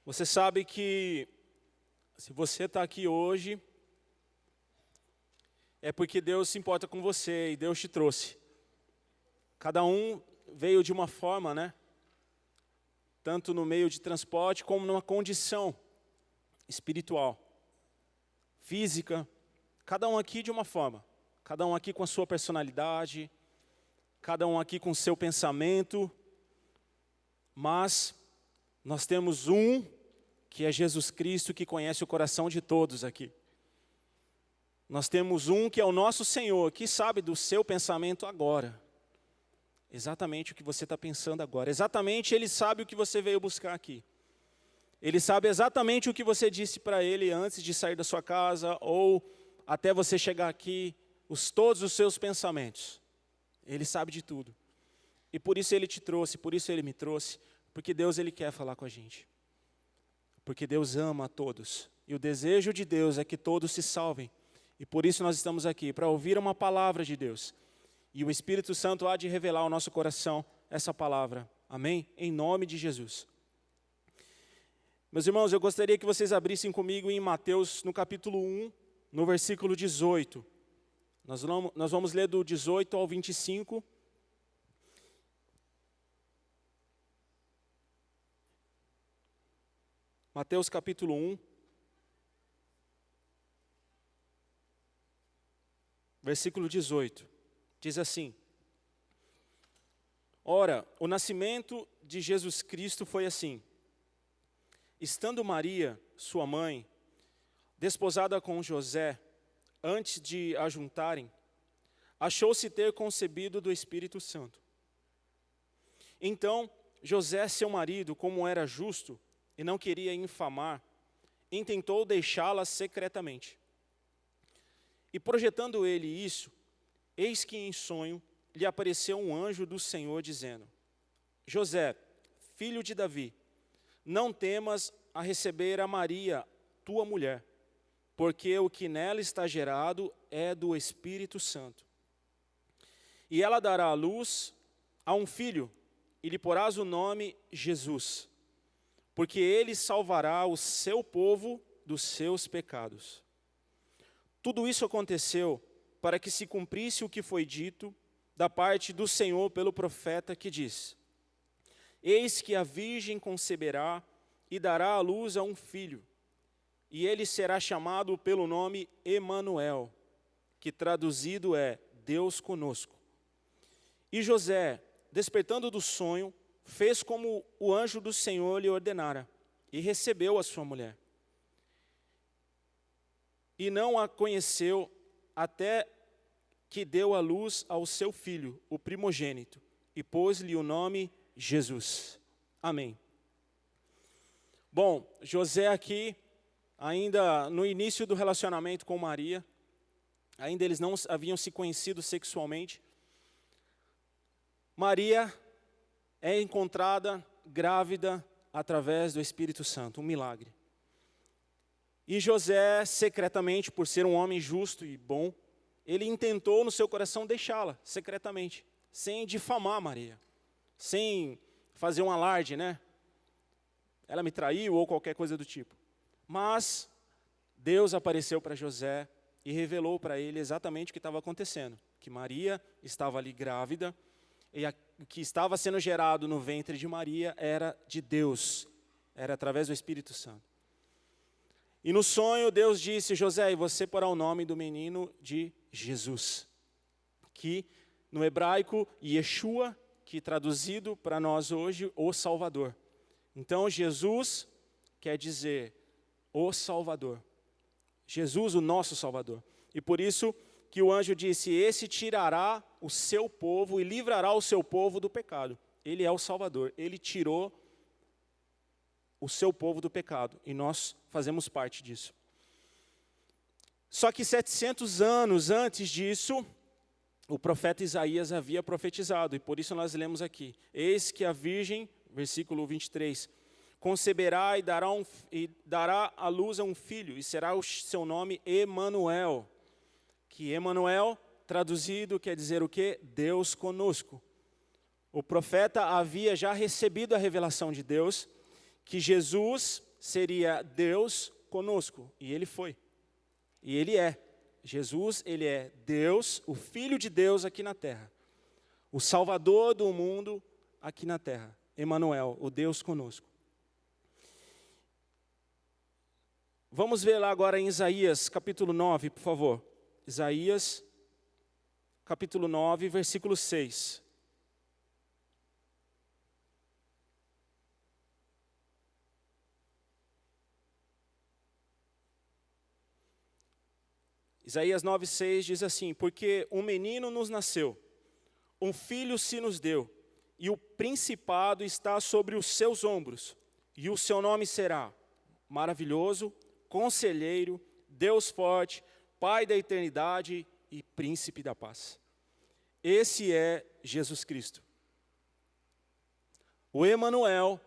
Você sabe que se você está aqui hoje, é porque Deus se importa com você e Deus te trouxe. Cada um veio de uma forma, né? Tanto no meio de transporte como numa condição espiritual, física. Cada um aqui de uma forma. Cada um aqui com a sua personalidade, cada um aqui com o seu pensamento. Mas nós temos um que é Jesus Cristo, que conhece o coração de todos aqui. Nós temos um que é o nosso Senhor, que sabe do seu pensamento agora. Exatamente o que você está pensando agora. Exatamente, Ele sabe o que você veio buscar aqui. Ele sabe exatamente o que você disse para Ele antes de sair da sua casa, ou até você chegar aqui, todos os seus pensamentos. Ele sabe de tudo. E por isso Ele te trouxe, por isso Ele me trouxe. Porque Deus, Ele quer falar com a gente. Porque Deus ama a todos. E o desejo de Deus é que todos se salvem. E por isso nós estamos aqui, para ouvir uma palavra de Deus. E o Espírito Santo há de revelar ao nosso coração essa palavra. Amém? Em nome de Jesus. Meus irmãos, eu gostaria que vocês abrissem comigo em Mateus, no capítulo 1, no versículo 18. Nós vamos ler do 18 ao 25. Mateus capítulo 1, versículo 18, diz assim: Ora, o nascimento de Jesus Cristo foi assim. Estando Maria, sua mãe, desposada com José, antes de a juntarem, achou-se ter concebido do Espírito Santo. Então, José, seu marido, como era justo, e não queria infamar, intentou deixá-la secretamente. E projetando ele isso, eis que em sonho lhe apareceu um anjo do Senhor dizendo: José, filho de Davi, não temas a receber a Maria, tua mulher, porque o que nela está gerado é do Espírito Santo. E ela dará à luz a um filho, e lhe porás o nome Jesus, porque ele salvará o seu povo dos seus pecados. Tudo isso aconteceu para que se cumprisse o que foi dito da parte do Senhor pelo profeta, que diz: Eis que a virgem conceberá e dará à luz a um filho, e ele será chamado pelo nome Emanuel, que traduzido é Deus conosco. E José, despertando do sonho, fez como o anjo do Senhor lhe ordenara, e recebeu a sua mulher. E não a conheceu até que deu à luz ao seu filho, o primogênito, e pôs-lhe o nome Jesus. Amém. Bom, José aqui, ainda no início do relacionamento com Maria, ainda eles não haviam se conhecido sexualmente. Maria é encontrada grávida através do Espírito Santo, um milagre. E José, secretamente, por ser um homem justo e bom, ele intentou no seu coração deixá-la, secretamente, sem difamar Maria, sem fazer um alarde, né? Ela me traiu ou qualquer coisa do tipo. Mas Deus apareceu para José e revelou para ele exatamente o que estava acontecendo, que Maria estava ali grávida, e o que estava sendo gerado no ventre de Maria era de Deus, era através do Espírito Santo. E no sonho Deus disse: José, e você porá o nome do menino de Jesus, que no hebraico, Yeshua, que traduzido para nós hoje, o Salvador. Então Jesus quer dizer o Salvador, Jesus o nosso Salvador. E por isso que o anjo disse: esse tirará o seu povo e livrará o seu povo do pecado. Ele é o Salvador, ele tirou o seu povo do pecado, e nós fazemos parte disso. Só que 700 anos antes disso, o profeta Isaías havia profetizado, e por isso nós lemos aqui: eis que a virgem, versículo 23, conceberá e dará à luz a um filho, e será o seu nome Emanuel, que Emanuel, traduzido, quer dizer o quê? Deus conosco. O profeta havia já recebido a revelação de Deus, que Jesus seria Deus conosco, e ele foi. E ele é. Jesus, ele é Deus, o Filho de Deus aqui na terra. O Salvador do mundo aqui na terra. Emanuel, o Deus conosco. Vamos ver lá agora em Isaías, capítulo 9, por favor. Isaías, capítulo 9, versículo 6. Isaías 9,6 diz assim: porque um menino nos nasceu, um filho se nos deu, e o principado está sobre os seus ombros, e o seu nome será Maravilhoso, Conselheiro, Deus Forte, Pai da Eternidade e Príncipe da Paz. Esse é Jesus Cristo. O Emanuel,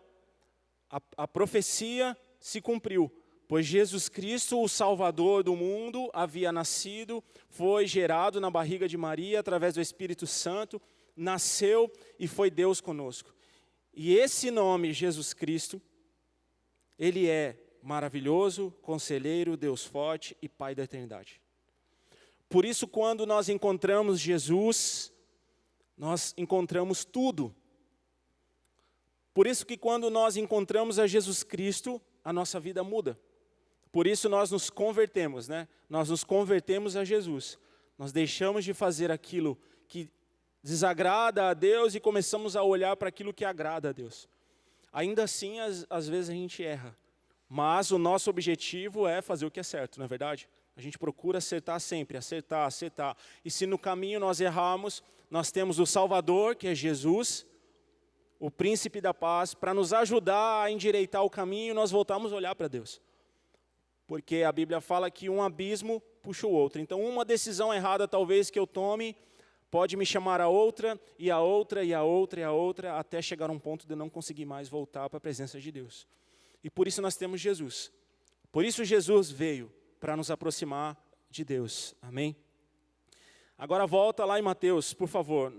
a profecia se cumpriu. Pois Jesus Cristo, o Salvador do mundo, havia nascido, foi gerado na barriga de Maria através do Espírito Santo, nasceu e foi Deus conosco. E esse nome, Jesus Cristo, ele é maravilhoso, conselheiro, Deus forte e Pai da eternidade. Por isso, quando nós encontramos Jesus, nós encontramos tudo. Por isso que quando nós encontramos a Jesus Cristo, a nossa vida muda. Por isso nós nos convertemos, né? Nós nos convertemos a Jesus. Nós deixamos de fazer aquilo que desagrada a Deus e começamos a olhar para aquilo que agrada a Deus. Ainda assim, às vezes a gente erra. Mas o nosso objetivo é fazer o que é certo, não é verdade? A gente procura acertar sempre, acertar. E se no caminho nós errarmos, nós temos o Salvador, que é Jesus, o Príncipe da Paz, para nos ajudar a endireitar o caminho, nós voltamos a olhar para Deus. Porque a Bíblia fala que um abismo puxa o outro. Então, uma decisão errada, talvez, que eu tome, pode me chamar a outra, e a outra, e a outra, e a outra, até chegar a um ponto de eu não conseguir mais voltar para a presença de Deus. E por isso nós temos Jesus. Por isso Jesus veio, para nos aproximar de Deus. Amém? Agora volta lá em Mateus, por favor.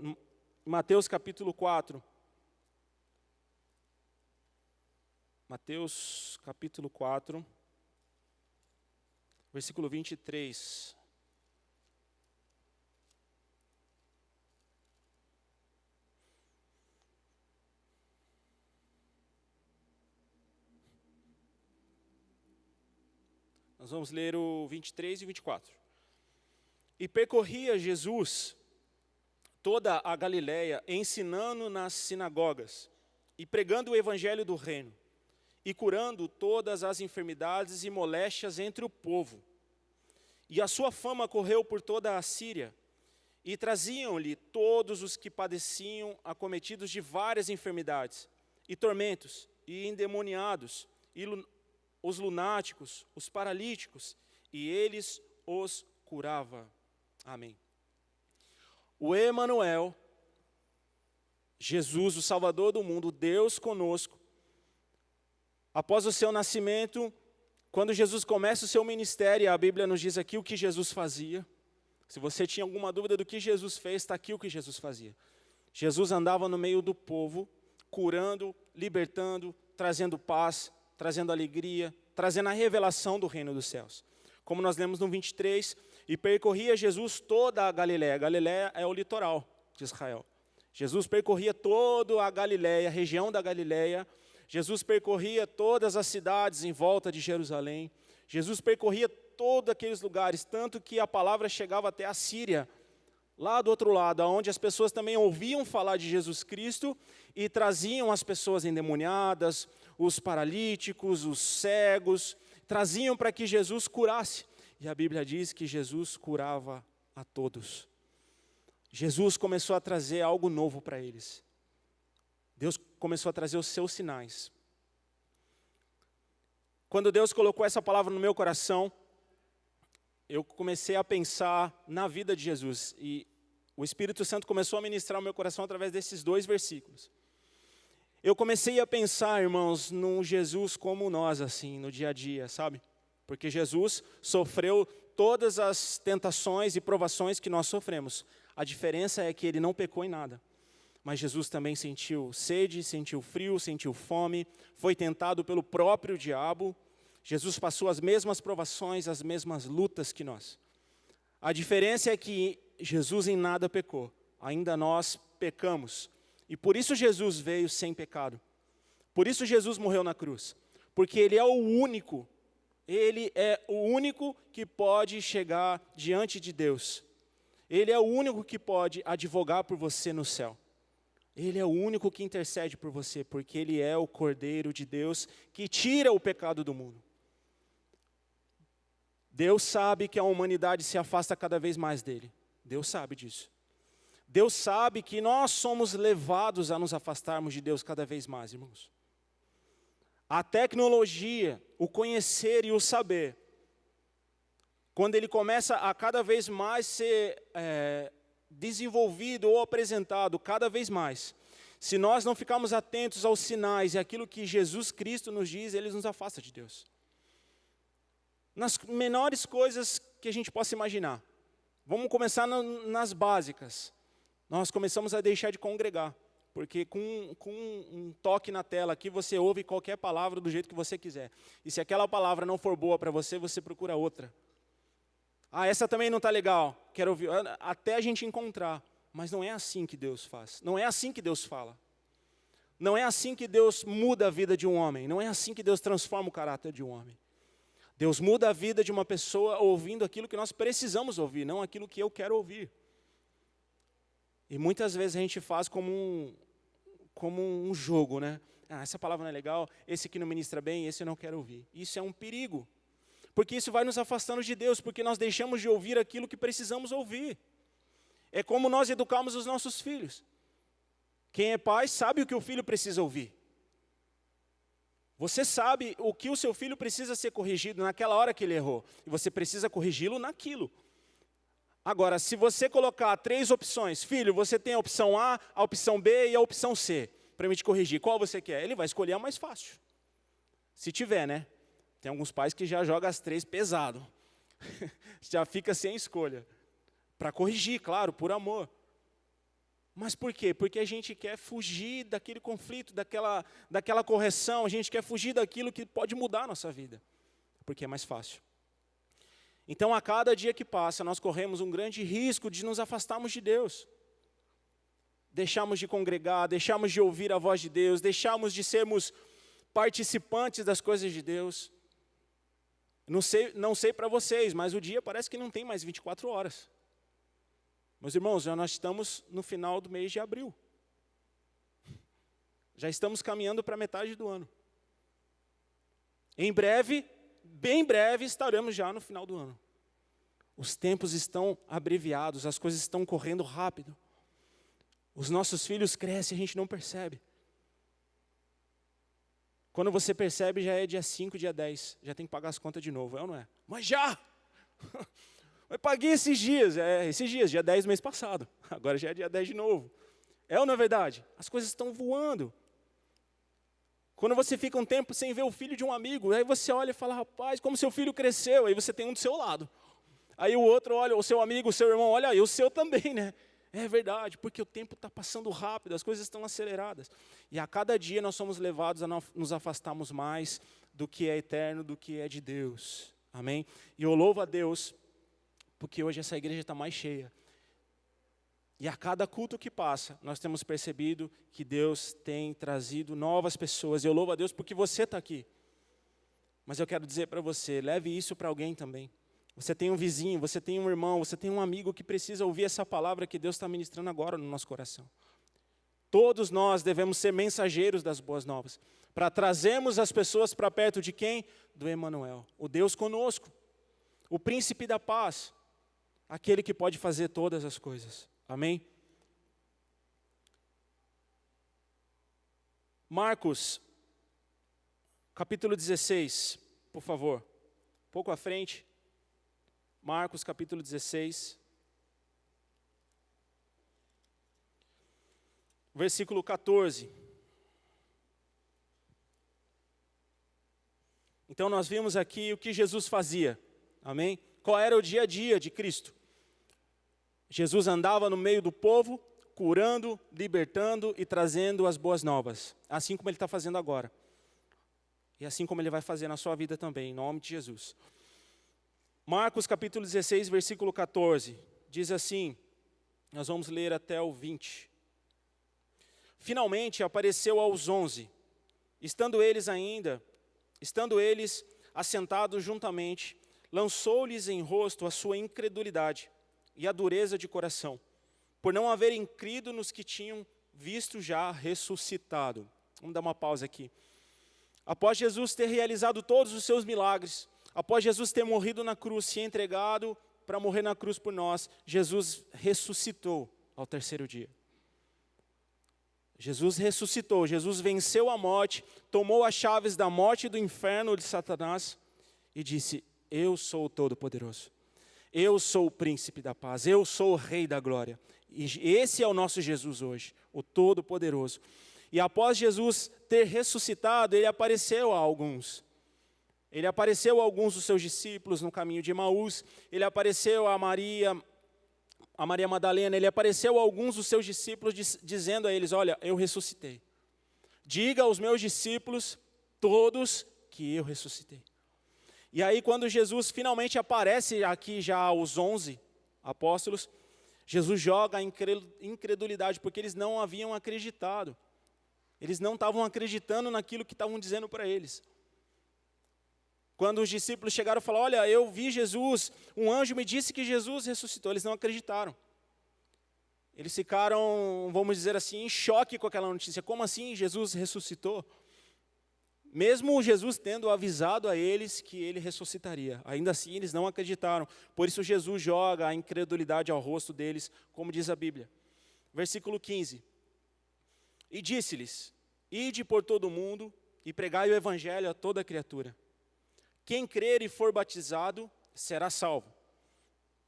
Mateus capítulo 4. Mateus capítulo 4. Versículo 23. Nós vamos ler o 23 e 24. E percorria Jesus toda a Galiléia, ensinando nas sinagogas, e pregando o evangelho do reino, e curando todas as enfermidades e moléstias entre o povo. E a sua fama correu por toda a Síria, e traziam-lhe todos os que padeciam, acometidos de várias enfermidades, e tormentos, e endemoniados, e os lunáticos, os paralíticos, e eles os curava. Amém. O Emanuel, Jesus, o Salvador do mundo, Deus conosco, após o seu nascimento, quando Jesus começa o seu ministério, a Bíblia nos diz aqui o que Jesus fazia. Se você tinha alguma dúvida do que Jesus fez, está aqui o que Jesus fazia. Jesus andava no meio do povo, curando, libertando, trazendo paz, trazendo alegria, trazendo a revelação do reino dos céus. Como nós lemos no 23, e percorria Jesus toda a Galiléia. A Galiléia é o litoral de Israel. Jesus percorria toda a Galiléia, a região da Galiléia. Jesus percorria todas as cidades em volta de Jerusalém. Jesus percorria todos aqueles lugares, tanto que a palavra chegava até a Síria, lá do outro lado, onde as pessoas também ouviam falar de Jesus Cristo e traziam as pessoas endemoniadas, os paralíticos, os cegos, traziam para que Jesus curasse. E a Bíblia diz que Jesus curava a todos. Jesus começou a trazer algo novo para eles. Deus começou a trazer os seus sinais. Quando Deus colocou essa palavra no meu coração, eu comecei a pensar na vida de Jesus. E o Espírito Santo começou a ministrar o meu coração através desses 2 versículos. Eu comecei a pensar, irmãos, num Jesus como nós, assim, no dia a dia, sabe? Porque Jesus sofreu todas as tentações e provações que nós sofremos. A diferença é que ele não pecou em nada. mas Jesus também sentiu sede, sentiu frio, sentiu fome, foi tentado pelo próprio diabo. Jesus passou as mesmas provações, as mesmas lutas que nós. A diferença é que Jesus em nada pecou, ainda nós pecamos. E por isso Jesus veio sem pecado. Por isso Jesus morreu na cruz. Porque Ele é o único que pode chegar diante de Deus. Ele é o único que pode advogar por você no céu. Ele é o único que intercede por você, porque Ele é o Cordeiro de Deus que tira o pecado do mundo. Deus sabe que a humanidade se afasta cada vez mais dEle. Deus sabe disso. Deus sabe que nós somos levados a nos afastarmos de Deus cada vez mais, irmãos. A tecnologia, o conhecer e o saber, quando ele começa a cada vez mais ser desenvolvido ou apresentado, cada vez mais, se nós não ficarmos atentos aos sinais e aquilo que Jesus Cristo nos diz, Ele nos afasta de Deus. Nas menores coisas que a gente possa imaginar. Vamos começar nas básicas. Nós começamos a deixar de congregar. Porque com um toque na tela aqui, você ouve qualquer palavra do jeito que você quiser. E se aquela palavra não for boa para você, você procura outra. Ah, essa também não está legal, quero ouvir. Até a gente encontrar. Mas não é assim que Deus faz. Não é assim que Deus fala. Não é assim que Deus muda a vida de um homem. Não é assim que Deus transforma o caráter de um homem. Deus muda a vida de uma pessoa ouvindo aquilo que nós precisamos ouvir, não aquilo que eu quero ouvir. E muitas vezes a gente faz como um jogo, né? Ah, essa palavra não é legal, esse aqui não ministra bem, esse eu não quero ouvir. Isso é um perigo. Porque isso vai nos afastando de Deus, porque nós deixamos de ouvir aquilo que precisamos ouvir. É como nós educamos os nossos filhos. Quem é pai sabe o que o filho precisa ouvir. Você sabe o que o seu filho precisa ser corrigido naquela hora que ele errou. E você precisa corrigi-lo naquilo. Agora, se você colocar 3 opções, filho, você tem a opção A, a opção B e a opção C, para me te corrigir, qual você quer? Ele vai escolher a mais fácil. Se tiver, né? Tem alguns pais que já jogam as 3 pesado. Já fica sem escolha. Para corrigir, claro, por amor. Mas por quê? Porque a gente quer fugir daquele conflito, daquela correção, a gente quer fugir daquilo que pode mudar a nossa vida. Porque é mais fácil. Então, a cada dia que passa, nós corremos um grande risco de nos afastarmos de Deus. Deixamos de congregar, deixamos de ouvir a voz de Deus, deixamos de sermos participantes das coisas de Deus. Não sei para vocês, mas o dia parece que não tem mais 24 horas. Meus irmãos, nós estamos no final do mês de abril. Já estamos caminhando para a metade do ano. Em breve, bem breve, estaremos já no final do ano. Os tempos estão abreviados, as coisas estão correndo rápido. Os nossos filhos crescem e a gente não percebe. Quando você percebe, já é dia 5, dia 10. Já tem que pagar as contas de novo, é ou não é? Mas já! Eu paguei esses dias, dia 10 do mês passado. Agora já é dia 10 de novo. É ou não é verdade? As coisas estão voando. Quando você fica um tempo sem ver o filho de um amigo, aí você olha e fala, rapaz, como seu filho cresceu, aí você tem um do seu lado. Aí o outro olha, o seu amigo, o seu irmão, olha, e o seu também, né? É verdade, porque o tempo está passando rápido, as coisas estão aceleradas. E a cada dia nós somos levados a nos afastarmos mais do que é eterno, do que é de Deus. Amém? E eu louvo a Deus, porque hoje essa igreja está mais cheia. E a cada culto que passa, nós temos percebido que Deus tem trazido novas pessoas. Eu louvo a Deus porque você está aqui. Mas eu quero dizer para você, leve isso para alguém também. Você tem um vizinho, você tem um irmão, você tem um amigo que precisa ouvir essa palavra que Deus está ministrando agora no nosso coração. Todos nós devemos ser mensageiros das boas novas, para trazermos as pessoas para perto de quem? Do Emanuel, o Deus conosco, o príncipe da paz, aquele que pode fazer todas as coisas. Amém? Marcos, capítulo 16, por favor. Um pouco à frente. Marcos, capítulo 16. Versículo 14. Então nós vimos aqui o que Jesus fazia. Amém? Qual era o dia a dia de Cristo? Jesus andava no meio do povo, curando, libertando e trazendo as boas novas, assim como Ele está fazendo agora. E assim como Ele vai fazer na sua vida também, em nome de Jesus. Marcos capítulo 16, versículo 14, diz assim, nós vamos ler até o 20. Finalmente apareceu aos 11, estando eles assentados juntamente, lançou-lhes em rosto a sua incredulidade e a dureza de coração, por não haverem crido nos que tinham visto já ressuscitado. Vamos dar uma pausa aqui. Após Jesus ter realizado todos os seus milagres, após Jesus ter morrido na cruz, se entregado para morrer na cruz por nós, Jesus ressuscitou ao terceiro dia. Jesus ressuscitou, Jesus venceu a morte, tomou as chaves da morte e do inferno de Satanás e disse, eu sou o Todo-Poderoso, eu sou o Príncipe da Paz, eu sou o Rei da Glória. E esse é o nosso Jesus hoje, o Todo-Poderoso. E após Jesus ter ressuscitado, Ele apareceu a alguns. Ele apareceu a alguns dos seus discípulos no caminho de Emaús, Ele apareceu a Maria Madalena, Ele apareceu a alguns dos seus discípulos dizendo a eles, olha, eu ressuscitei. Diga aos meus discípulos, todos, que eu ressuscitei. E aí quando Jesus finalmente aparece aqui já aos 11 apóstolos, Jesus joga a incredulidade, porque eles não haviam acreditado. Eles não estavam acreditando naquilo que estavam dizendo para eles. Quando os discípulos chegaram e falaram, olha, eu vi Jesus, um anjo me disse que Jesus ressuscitou. Eles não acreditaram. Eles ficaram, vamos dizer assim, em choque com aquela notícia. Como assim Jesus ressuscitou? Mesmo Jesus tendo avisado a eles que Ele ressuscitaria. Ainda assim, eles não acreditaram. Por isso, Jesus joga a incredulidade ao rosto deles, como diz a Bíblia. Versículo 15. E disse-lhes, ide por todo o mundo e pregai o evangelho a toda criatura. Quem crer e for batizado, será salvo.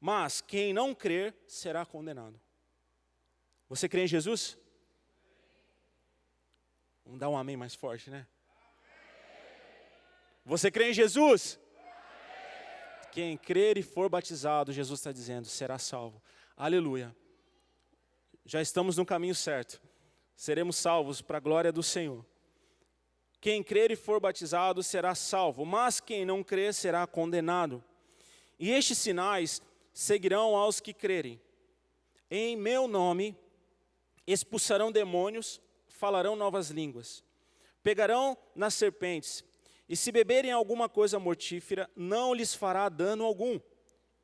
Mas quem não crer, será condenado. Você crê em Jesus? Vamos dar um amém mais forte, né? Você crê em Jesus? Quem crer e for batizado, Jesus está dizendo, será salvo. Aleluia. Já estamos no caminho certo. Seremos salvos para a glória do Senhor. Quem crer e for batizado será salvo, mas quem não crer será condenado. E estes sinais seguirão aos que crerem. Em meu nome expulsarão demônios, falarão novas línguas. Pegarão nas serpentes, e se beberem alguma coisa mortífera, não lhes fará dano algum.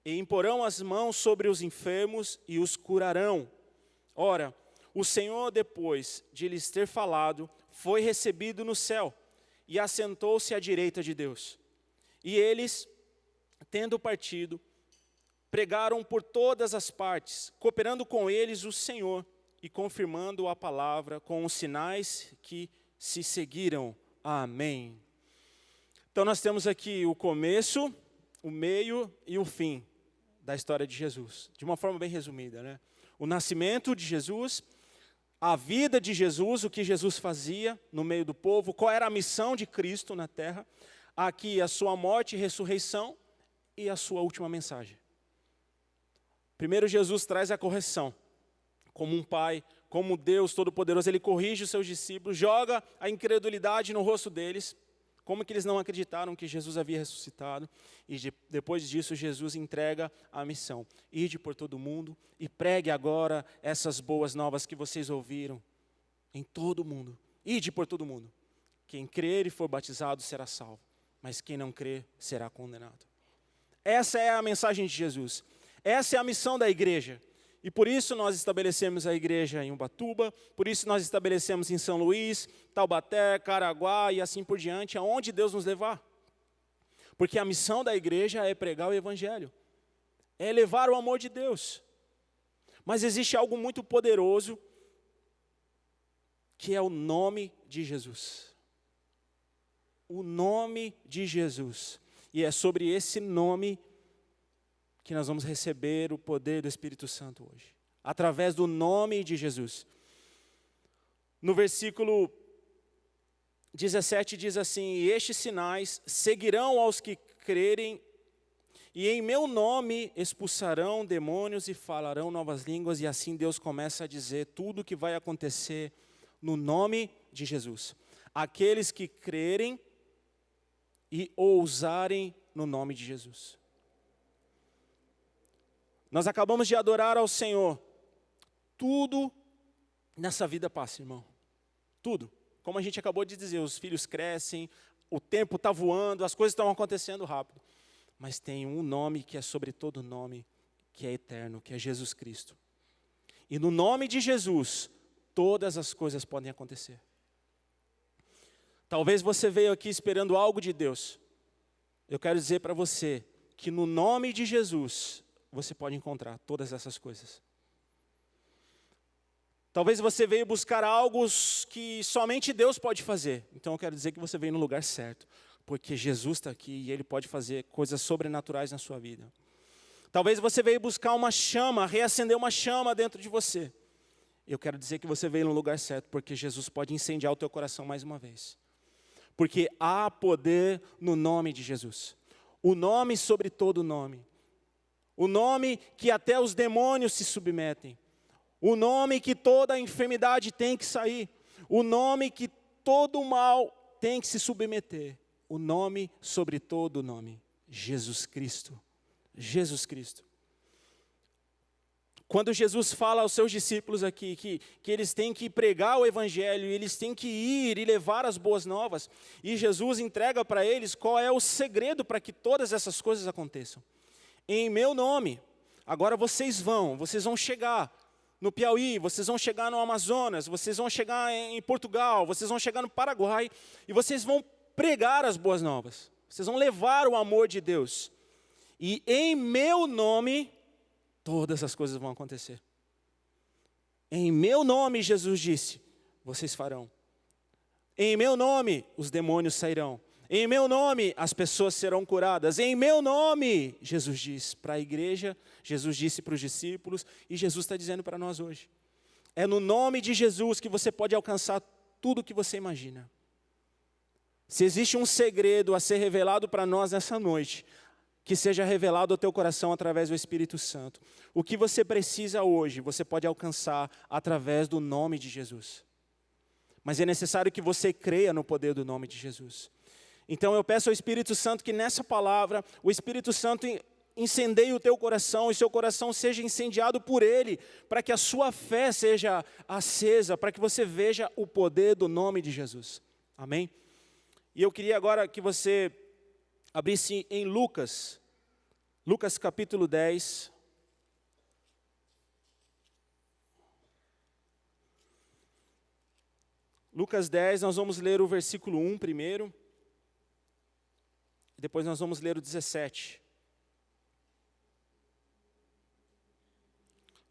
E imporão as mãos sobre os enfermos e os curarão. Ora, o Senhor, depois de lhes ter falado, foi recebido no céu e assentou-se à direita de Deus. E eles, tendo partido, pregaram por todas as partes, cooperando com eles o Senhor e confirmando a palavra com os sinais que se seguiram. Amém. Então nós temos aqui o começo, o meio e o fim da história de Jesus, de uma forma bem resumida, né? O nascimento de Jesus, a vida de Jesus, o que Jesus fazia no meio do povo, qual era a missão de Cristo na terra, aqui a sua morte e ressurreição e a sua última mensagem. Primeiro Jesus traz a correção, como um pai, como Deus Todo-Poderoso, Ele corrige os seus discípulos, joga a incredulidade no rosto deles, como que eles não acreditaram que Jesus havia ressuscitado, e depois disso Jesus entrega a missão, ide por todo mundo e pregue agora essas boas novas que vocês ouviram em todo mundo, ide por todo mundo, quem crer e for batizado será salvo, mas quem não crer será condenado. Essa é a mensagem de Jesus, essa é a missão da igreja. E por isso nós estabelecemos a igreja em Ubatuba, por isso nós estabelecemos em São Luís, Taubaté, Caraguá e assim por diante, aonde Deus nos levar. Porque a missão da igreja é pregar o evangelho, é levar o amor de Deus. Mas existe algo muito poderoso, que é o nome de Jesus. O nome de Jesus. E é sobre esse nome que nós vamos receber o poder do Espírito Santo hoje, através do nome de Jesus. No versículo 17 diz assim, e estes sinais seguirão aos que crerem, e em meu nome expulsarão demônios e falarão novas línguas, e assim Deus começa a dizer tudo o que vai acontecer no nome de Jesus. Aqueles que crerem e ousarem no nome de Jesus. Nós acabamos de adorar ao Senhor. Tudo nessa vida passa, irmão. Tudo. Como a gente acabou de dizer, os filhos crescem, o tempo está voando, as coisas estão acontecendo rápido. Mas tem um nome que é sobre todo nome, que é eterno, que é Jesus Cristo. E no nome de Jesus, todas as coisas podem acontecer. Talvez você veio aqui esperando algo de Deus. Eu quero dizer para você que no nome de Jesus, você pode encontrar todas essas coisas. Talvez você veio buscar algo que somente Deus pode fazer. Então eu quero dizer que você veio no lugar certo. Porque Jesus está aqui e Ele pode fazer coisas sobrenaturais na sua vida. Talvez você veio buscar uma chama, reacender uma chama dentro de você. Eu quero dizer que você veio no lugar certo, porque Jesus pode incendiar o teu coração mais uma vez. Porque há poder no nome de Jesus. O nome sobre todo nome. O nome que até os demônios se submetem. O nome que toda a enfermidade tem que sair. O nome que todo o mal tem que se submeter. O nome sobre todo nome, Jesus Cristo. Jesus Cristo. Quando Jesus fala aos seus discípulos aqui que eles têm que pregar o evangelho, eles têm que ir e levar as boas novas, e Jesus entrega para eles qual é o segredo para que todas essas coisas aconteçam. Em meu nome, agora vocês vão chegar no Piauí, vocês vão chegar no Amazonas, vocês vão chegar em Portugal, vocês vão chegar no Paraguai, e vocês vão pregar as boas novas. Vocês vão levar o amor de Deus. E em meu nome, todas as coisas vão acontecer. Em meu nome, Jesus disse, vocês farão. Em meu nome, os demônios sairão. Em meu nome, as pessoas serão curadas. Em meu nome, Jesus diz para a igreja, Jesus disse para os discípulos, e Jesus está dizendo para nós hoje. É no nome de Jesus que você pode alcançar tudo o que você imagina. Se existe um segredo a ser revelado para nós nessa noite, que seja revelado ao teu coração através do Espírito Santo. O que você precisa hoje, você pode alcançar através do nome de Jesus. Mas é necessário que você creia no poder do nome de Jesus. Então eu peço ao Espírito Santo que nessa palavra, o Espírito Santo incendeie o teu coração, e seu coração seja incendiado por Ele, para que a sua fé seja acesa, para que você veja o poder do nome de Jesus. Amém? E eu queria agora que você abrisse em Lucas capítulo 10. Lucas 10, nós vamos ler o versículo 1 primeiro, e depois nós vamos ler o 17.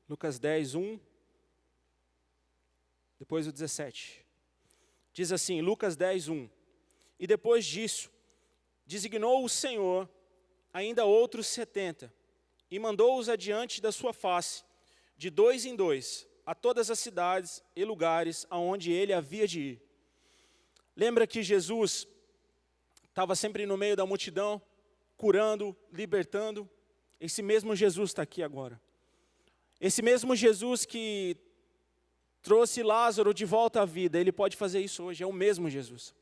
Lucas 10, 1, depois o 17. Diz assim, Lucas 10, 1. E depois disso, designou o Senhor ainda outros 70, e mandou-os adiante da sua face, de 2 em 2, a todas as cidades e lugares aonde ele havia de ir. Lembra que Jesus estava sempre no meio da multidão, curando, libertando? Esse mesmo Jesus está aqui agora. Esse mesmo Jesus que trouxe Lázaro de volta à vida, ele pode fazer isso hoje, é o mesmo Jesus.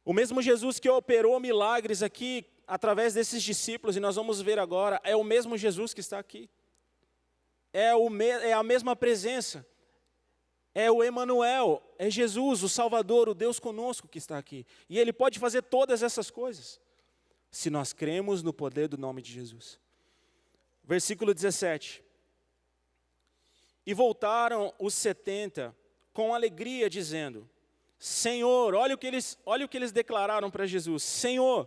O mesmo Jesus que operou milagres aqui, através desses discípulos, e nós vamos ver agora, é o mesmo Jesus que está aqui. É a mesma presença. É o Emanuel, é Jesus, o Salvador, o Deus conosco que está aqui. E Ele pode fazer todas essas coisas, se nós cremos no poder do nome de Jesus. Versículo 17. E voltaram os 70 com alegria, dizendo, Senhor, olha o que eles declararam para Jesus, Senhor,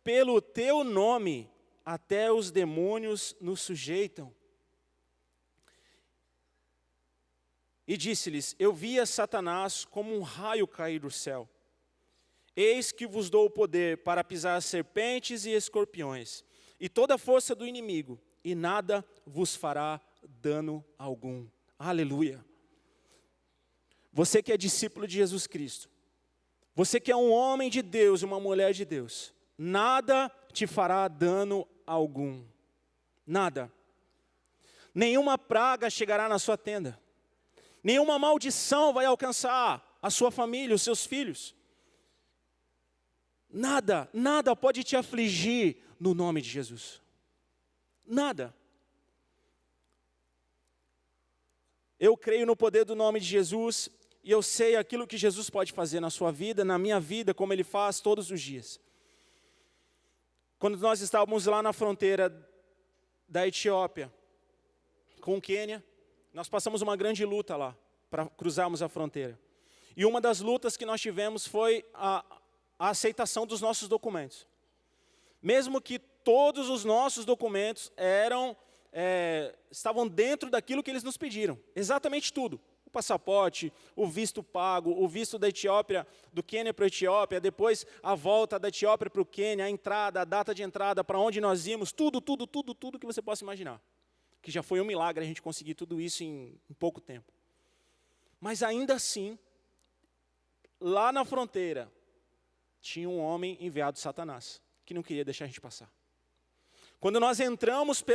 pelo teu nome até os demônios nos sujeitam. E disse-lhes, eu via Satanás como um raio cair do céu. Eis que vos dou o poder para pisar serpentes e escorpiões, e toda a força do inimigo, e nada vos fará dano algum. Aleluia. Você que é discípulo de Jesus Cristo, você que é um homem de Deus, uma mulher de Deus, nada te fará dano algum. Nada. Nenhuma praga chegará na sua tenda. Nenhuma maldição vai alcançar a sua família, os seus filhos. Nada, nada pode te afligir no nome de Jesus. Nada. Eu creio no poder do nome de Jesus e eu sei aquilo que Jesus pode fazer na sua vida, na minha vida, como Ele faz todos os dias. Quando nós estávamos lá na fronteira da Etiópia com o Quênia, nós passamos uma grande luta lá para cruzarmos a fronteira. E uma das lutas que nós tivemos foi a aceitação dos nossos documentos. Mesmo que todos os nossos documentos estavam dentro daquilo que eles nos pediram. Exatamente tudo. O passaporte, o visto pago, o visto da Etiópia, do Quênia para a Etiópia, depois a volta da Etiópia para o Quênia, a entrada, a data de entrada, para onde nós íamos, tudo que você possa imaginar. Que já foi um milagre a gente conseguir tudo isso em pouco tempo. Mas ainda assim, lá na fronteira, tinha um homem enviado de Satanás, que não queria deixar a gente passar. Quando nós entramos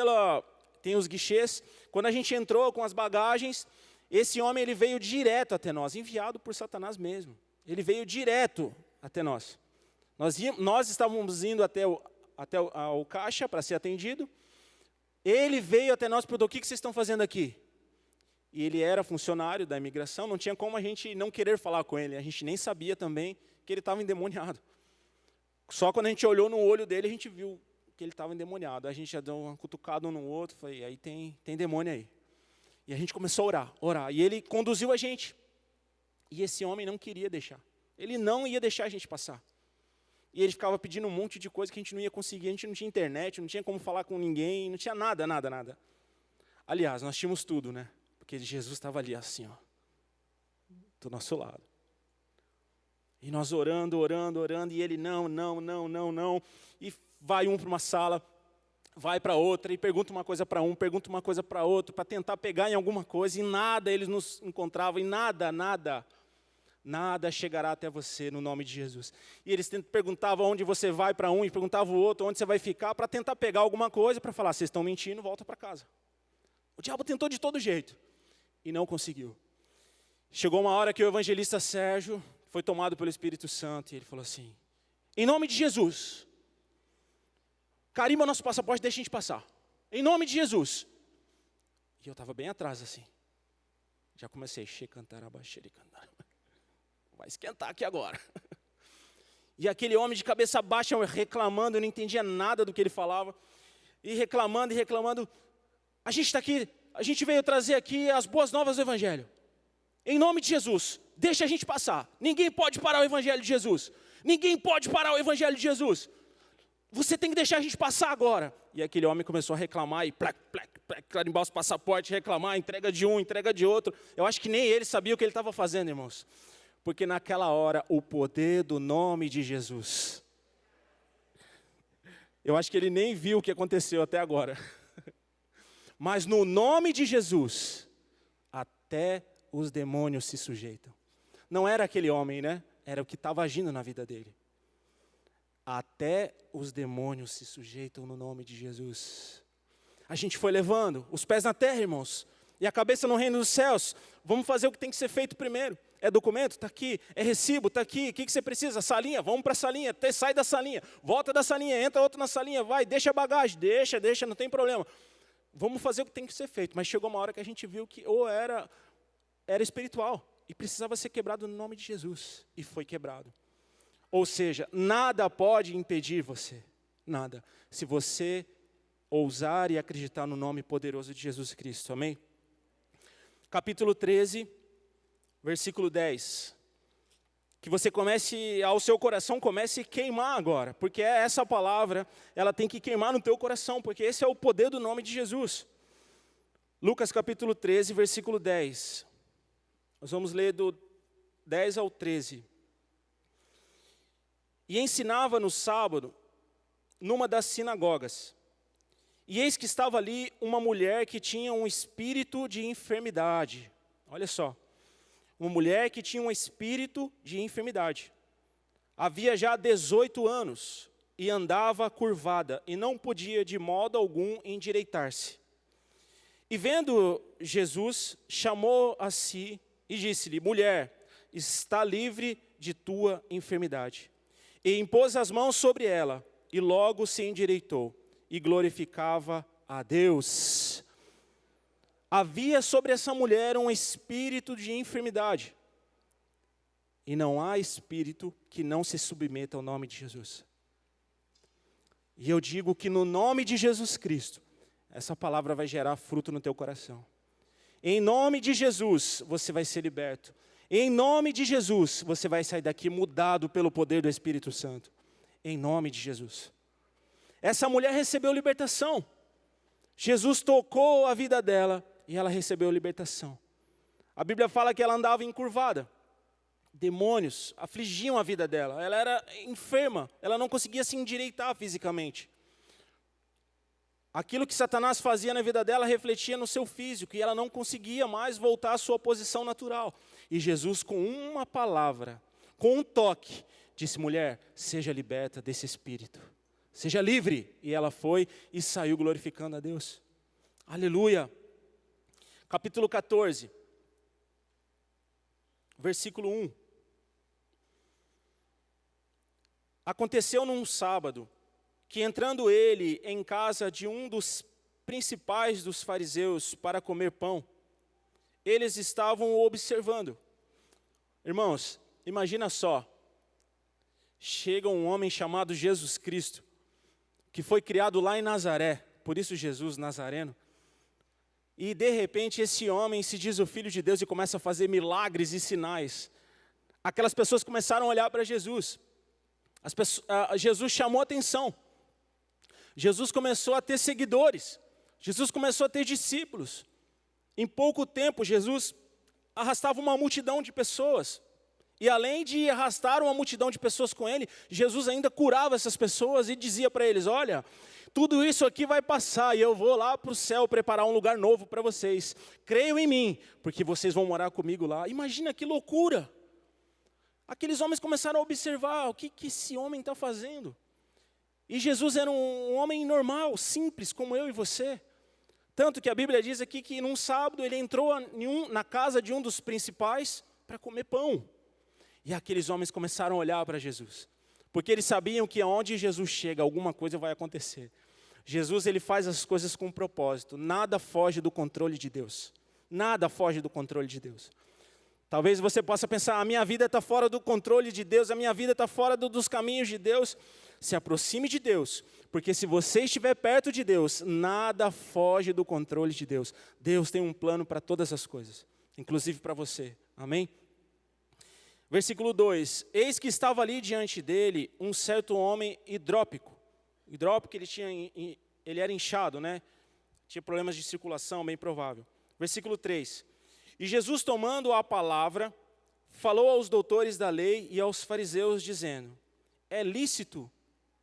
tem os guichês, quando a gente entrou com as bagagens, esse homem ele veio direto até nós, enviado por Satanás mesmo. Ele veio direto até nós. Nós estávamos indo até o caixa para ser atendido. Ele veio até nós e perguntou: o que vocês estão fazendo aqui? E ele era funcionário da imigração, não tinha como a gente não querer falar com ele. A gente nem sabia também que ele estava endemoniado. Só quando a gente olhou no olho dele, a gente viu que ele estava endemoniado. A gente já deu uma cutucada um no outro, falei, aí tem demônio aí. E a gente começou a orar. E ele conduziu a gente. E esse homem não queria deixar. Ele não ia deixar a gente passar. E ele ficava pedindo um monte de coisa que a gente não ia conseguir. A gente não tinha internet, não tinha como falar com ninguém, não tinha nada. Aliás, nós tínhamos tudo, né? Porque Jesus estava ali assim, ó, do nosso lado. E nós orando, e ele não. E vai um para uma sala, vai para outra, e pergunta uma coisa para um, pergunta uma coisa para outro, para tentar pegar em alguma coisa, e nada eles nos encontravam, e nada chegará até você no nome de Jesus. E eles perguntavam onde você vai para um, e perguntavam o outro onde você vai ficar, para tentar pegar alguma coisa, para falar, vocês estão mentindo, volta para casa. O diabo tentou de todo jeito, e não conseguiu. Chegou uma hora que o evangelista Sérgio foi tomado pelo Espírito Santo, e ele falou assim, em nome de Jesus, carimba nosso passaporte, deixa a gente passar. Em nome de Jesus. E eu estava bem atrás assim. Já comecei, vai esquentar aqui agora. E aquele homem de cabeça baixa reclamando, eu não entendia nada do que ele falava. E reclamando. A gente está aqui, a gente veio trazer aqui as boas novas do Evangelho. Em nome de Jesus, deixa a gente passar. Ninguém pode parar o Evangelho de Jesus. Ninguém pode parar o Evangelho de Jesus. Você tem que deixar a gente passar agora. E aquele homem começou a reclamar e carimbar os passaportes, reclamar, entrega de um, entrega de outro. Eu acho que nem ele sabia o que ele estava fazendo, irmãos. Porque naquela hora, o poder do nome de Jesus. Eu acho que ele nem viu o que aconteceu até agora. Mas no nome de Jesus, até os demônios se sujeitam. Não era aquele homem, né? Era o que estava agindo na vida dele. Até os demônios se sujeitam no nome de Jesus. A gente foi levando os pés na terra, irmãos, e a cabeça no reino dos céus. Vamos fazer o que tem que ser feito primeiro. É documento? Está aqui. É recibo? Está aqui. O que você precisa? Salinha? Vamos para a salinha. Sai da salinha. Volta da salinha. Entra outro na salinha. Vai. Deixa a bagagem. Deixa. Não tem problema. Vamos fazer o que tem que ser feito. Mas chegou uma hora que a gente viu que ou era espiritual e precisava ser quebrado no nome de Jesus. E foi quebrado. Ou seja, nada pode impedir você. Nada. Se você ousar e acreditar no nome poderoso de Jesus Cristo. Amém? Capítulo 13, versículo 10. Que você o seu coração comece a queimar agora. Porque essa palavra, ela tem que queimar no teu coração. Porque esse é o poder do nome de Jesus. Lucas capítulo 13, versículo 10. Nós vamos ler do 10 ao 13. E ensinava no sábado, numa das sinagogas. E eis que estava ali uma mulher que tinha um espírito de enfermidade. Olha só. Uma mulher que tinha um espírito de enfermidade. Havia já 18 anos. e andava curvada, e não podia de modo algum endireitar-se. E vendo Jesus, chamou a si e disse-lhe: mulher, está livre de tua enfermidade. E impôs as mãos sobre ela, e logo se endireitou, e glorificava a Deus. Havia sobre essa mulher um espírito de enfermidade, e não há espírito que não se submeta ao nome de Jesus. E eu digo que no nome de Jesus Cristo, essa palavra vai gerar fruto no teu coração. Em nome de Jesus, você vai ser liberto. Em nome de Jesus, você vai sair daqui mudado pelo poder do Espírito Santo. Em nome de Jesus. Essa mulher recebeu libertação. Jesus tocou a vida dela e ela recebeu libertação. A Bíblia fala que ela andava encurvada. Demônios afligiam a vida dela. Ela era enferma, ela não conseguia se endireitar fisicamente. Aquilo que Satanás fazia na vida dela refletia no seu físico, e ela não conseguia mais voltar à sua posição natural. E Jesus, com uma palavra, com um toque, disse: mulher, seja liberta desse espírito. Seja livre. E ela foi e saiu glorificando a Deus. Aleluia. Capítulo 14, versículo 1. Aconteceu num sábado, que entrando ele em casa de um dos principais dos fariseus para comer pão, eles estavam o observando. Irmãos, imagina só, chega um homem chamado Jesus Cristo, que foi criado lá em Nazaré, por isso Jesus Nazareno, e de repente esse homem se diz o Filho de Deus e começa a fazer milagres e sinais. Aquelas pessoas começaram a olhar para Jesus. Jesus chamou a atenção. Jesus começou a ter seguidores. Jesus começou a ter discípulos. Em pouco tempo, Jesus arrastava uma multidão de pessoas. E além de arrastar uma multidão de pessoas com ele, Jesus ainda curava essas pessoas e dizia para eles: olha, tudo isso aqui vai passar e eu vou lá para o céu preparar um lugar novo para vocês. Creiam em mim, porque vocês vão morar comigo lá. Imagina que loucura. Aqueles homens começaram a observar o que esse homem está fazendo. E Jesus era um homem normal, simples, como eu e você. Tanto que a Bíblia diz aqui que num sábado ele entrou na casa de um dos principais para comer pão. E aqueles homens começaram a olhar para Jesus. Porque eles sabiam que aonde Jesus chega, alguma coisa vai acontecer. Jesus, ele faz as coisas com um propósito. Nada foge do controle de Deus. Nada foge do controle de Deus. Talvez você possa pensar: a minha vida está fora do controle de Deus, a minha vida está fora dos caminhos de Deus. Se aproxime de Deus, porque se você estiver perto de Deus, nada foge do controle de Deus. Deus tem um plano para todas as coisas, inclusive para você. Amém? Versículo 2: eis que estava ali diante dele um certo homem hidrópico. Hidrópico, ele era inchado, né? Tinha problemas de circulação, bem provável. Versículo 3: e Jesus, tomando a palavra, falou aos doutores da lei e aos fariseus, dizendo: é lícito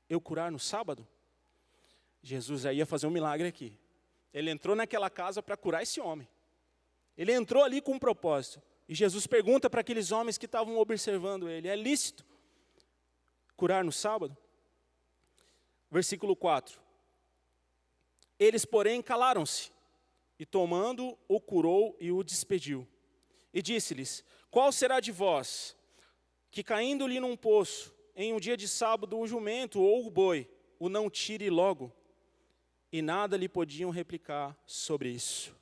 eu curar no sábado? Jesus aí ia fazer um milagre aqui. Ele entrou naquela casa para curar esse homem. Ele entrou ali com um propósito. E Jesus pergunta para aqueles homens que estavam observando ele: é lícito curar no sábado? Versículo 4. Eles, porém, calaram-se. E tomando, o curou e o despediu. E disse-lhes: qual será de vós, que caindo-lhe num poço, em um dia de sábado, o jumento ou o boi, o não tire logo? E nada lhe podiam replicar sobre isso.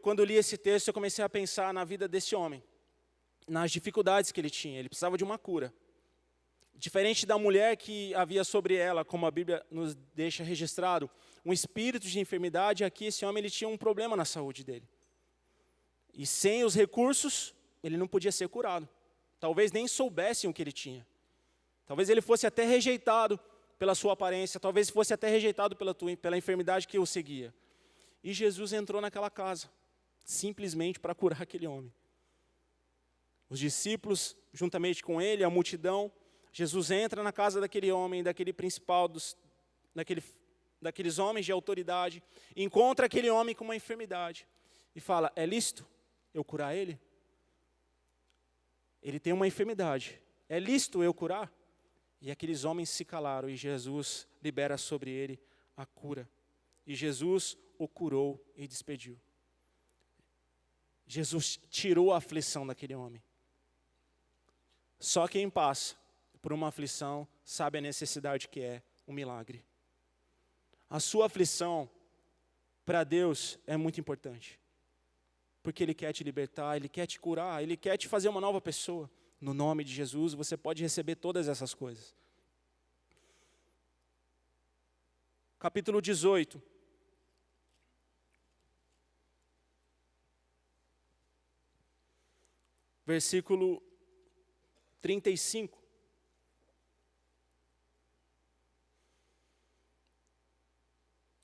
Quando li esse texto, eu comecei a pensar na vida desse homem, nas dificuldades que ele tinha. Ele precisava de uma cura. Diferente da mulher que havia sobre ela, como a Bíblia nos deixa registrado, um espírito de enfermidade, aqui esse homem ele tinha um problema na saúde dele. E sem os recursos, ele não podia ser curado. Talvez nem soubessem o que ele tinha. Talvez ele fosse até rejeitado pela sua aparência, talvez fosse até rejeitado pela enfermidade que o seguia. E Jesus entrou naquela casa, simplesmente para curar aquele homem. Os discípulos, juntamente com ele, a multidão, Jesus entra na casa daquele homem, daquele principal, daqueles homens de autoridade, encontra aquele homem com uma enfermidade e fala: é lícito eu curar ele? Ele tem uma enfermidade, é lícito eu curar? E aqueles homens se calaram e Jesus libera sobre ele a cura. E Jesus o curou e despediu. Jesus tirou a aflição daquele homem. Só quem passa por uma aflição sabe a necessidade que é um milagre. A sua aflição, para Deus, é muito importante. Porque Ele quer te libertar, Ele quer te curar, Ele quer te fazer uma nova pessoa. No nome de Jesus, você pode receber todas essas coisas. Capítulo 18. Versículo 35.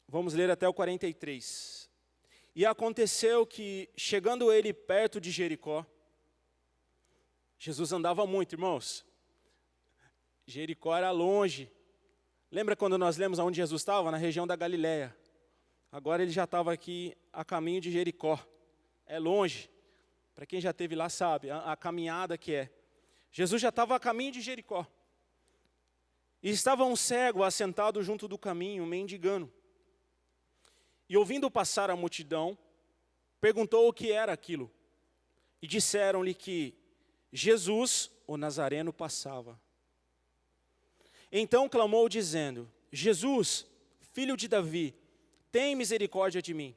Vamos ler até o 43. E aconteceu que, chegando ele perto de Jericó, Jesus andava muito, irmãos. Jericó era longe. Lembra quando nós lemos aonde Jesus estava? Na região da Galileia. Agora ele já estava aqui a caminho de Jericó. É longe. Para quem já esteve lá sabe a caminhada que é. Jesus já estava a caminho de Jericó. E estava um cego assentado junto do caminho, mendigando. E ouvindo passar a multidão, perguntou o que era aquilo. E disseram-lhe que Jesus, o Nazareno, passava. Então clamou dizendo: Jesus, filho de Davi, tem misericórdia de mim.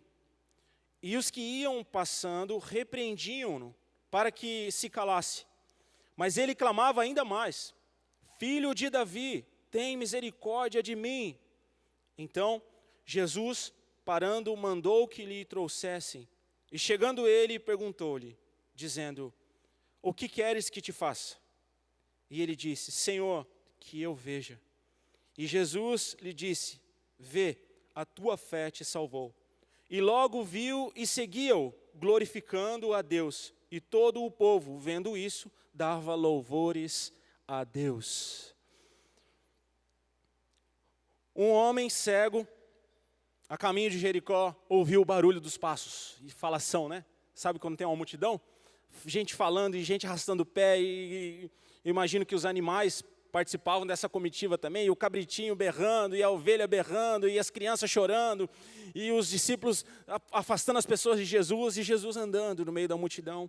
E os que iam passando repreendiam-no para que se calasse. Mas ele clamava ainda mais: Filho de Davi, tem misericórdia de mim. Então Jesus, parando, mandou que lhe trouxessem. E chegando ele, perguntou-lhe, dizendo: O que queres que te faça? E ele disse: Senhor, que eu veja. E Jesus lhe disse: Vê, a tua fé te salvou. E logo viu e seguia-o, glorificando a Deus. E todo o povo, vendo isso, dava louvores a Deus. Um homem cego, a caminho de Jericó, ouviu o barulho dos passos. E falação, né? Sabe quando tem uma multidão? Gente falando e gente arrastando o pé. E imagino que os animais participavam dessa comitiva também, e o cabritinho berrando, e a ovelha berrando, e as crianças chorando, e os discípulos afastando as pessoas de Jesus, e Jesus andando no meio da multidão.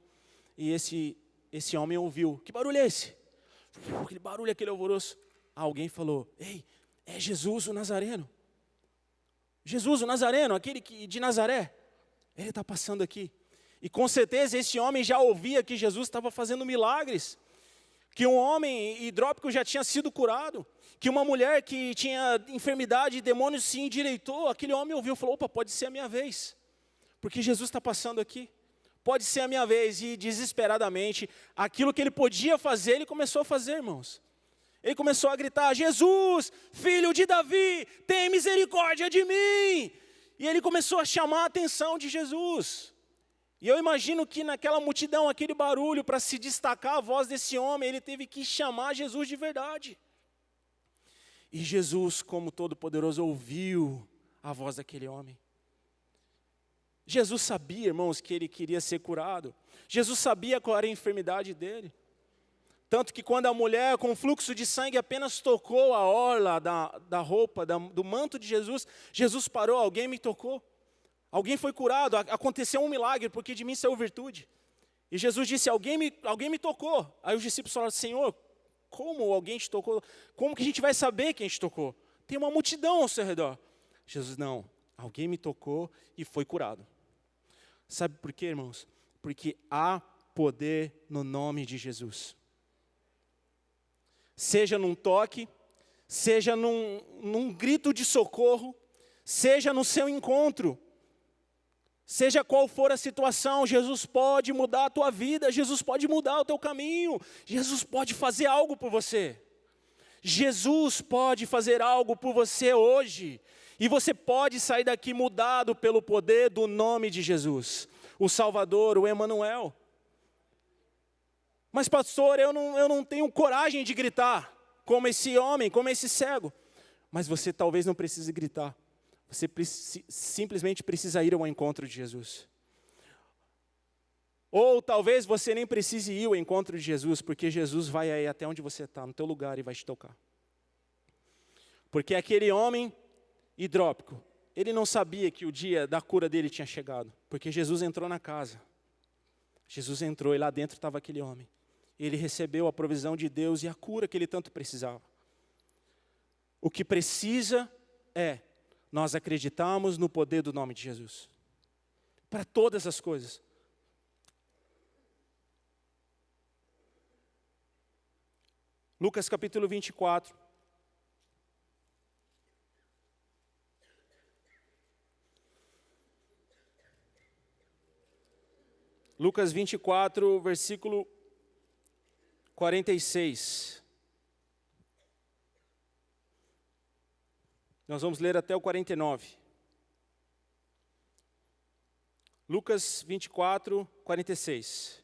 E esse homem ouviu: que barulho é esse? Aquele barulho, aquele alvoroço. Alguém falou: ei, é Jesus o Nazareno. Jesus o Nazareno, aquele de Nazaré. Ele está passando aqui. E com certeza esse homem já ouvia que Jesus estava fazendo milagres. Que um homem hidrópico já tinha sido curado, que uma mulher que tinha enfermidade e demônios se endireitou. Aquele homem ouviu e falou: opa, pode ser a minha vez, porque Jesus está passando aqui, pode ser a minha vez. E desesperadamente, aquilo que ele podia fazer, ele começou a fazer, irmãos. Ele começou a gritar: Jesus, filho de Davi, tem misericórdia de mim. E ele começou a chamar a atenção de Jesus. E eu imagino que naquela multidão, aquele barulho, para se destacar a voz desse homem, ele teve que chamar Jesus de verdade. E Jesus, como Todo-Poderoso, ouviu a voz daquele homem. Jesus sabia, irmãos, que ele queria ser curado. Jesus sabia qual era a enfermidade dele. Tanto que quando a mulher com fluxo de sangue apenas tocou a orla da roupa, do manto de Jesus, Jesus parou: alguém me tocou. Alguém foi curado, aconteceu um milagre, porque de mim saiu virtude. E Jesus disse: alguém me tocou. Aí os discípulos falaram: Senhor, como alguém te tocou? Como que a gente vai saber quem te tocou? Tem uma multidão ao seu redor. Jesus: não, alguém me tocou e foi curado. Sabe por quê, irmãos? Porque há poder no nome de Jesus. Seja num toque, seja num grito de socorro, seja no seu encontro. Seja qual for a situação, Jesus pode mudar a tua vida, Jesus pode mudar o teu caminho, Jesus pode fazer algo por você. Jesus pode fazer algo por você hoje, e você pode sair daqui mudado pelo poder do nome de Jesus, o Salvador, o Emanuel. Mas pastor, eu não tenho coragem de gritar, como esse homem, como esse cego. Mas você talvez não precise gritar. Você simplesmente precisa ir ao encontro de Jesus. Ou talvez você nem precise ir ao encontro de Jesus, porque Jesus vai aí até onde você está, no teu lugar, e vai te tocar. Porque aquele homem hidrópico, ele não sabia que o dia da cura dele tinha chegado, porque Jesus entrou na casa. Jesus entrou e lá dentro estava aquele homem. Ele recebeu a provisão de Deus e a cura que ele tanto precisava. O que precisa é nós acreditarmos no poder do nome de Jesus. Para todas as coisas. Lucas capítulo 24. Lucas 24, versículo 46. Nós vamos ler até o 49. Lucas 24, 46.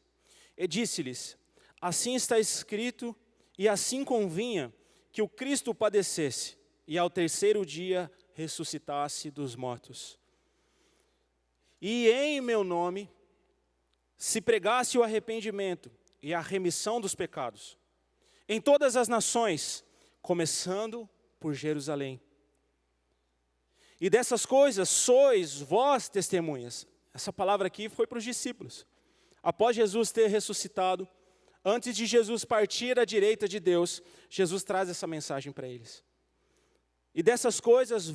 E disse-lhes: assim está escrito, e assim convinha que o Cristo padecesse, e ao terceiro dia ressuscitasse dos mortos. E em meu nome se pregasse o arrependimento e a remissão dos pecados em todas as nações, começando por Jerusalém. E dessas coisas sois vós testemunhas. Essa palavra aqui foi para os discípulos. Após Jesus ter ressuscitado, antes de Jesus partir à direita de Deus, Jesus traz essa mensagem para eles. E dessas coisas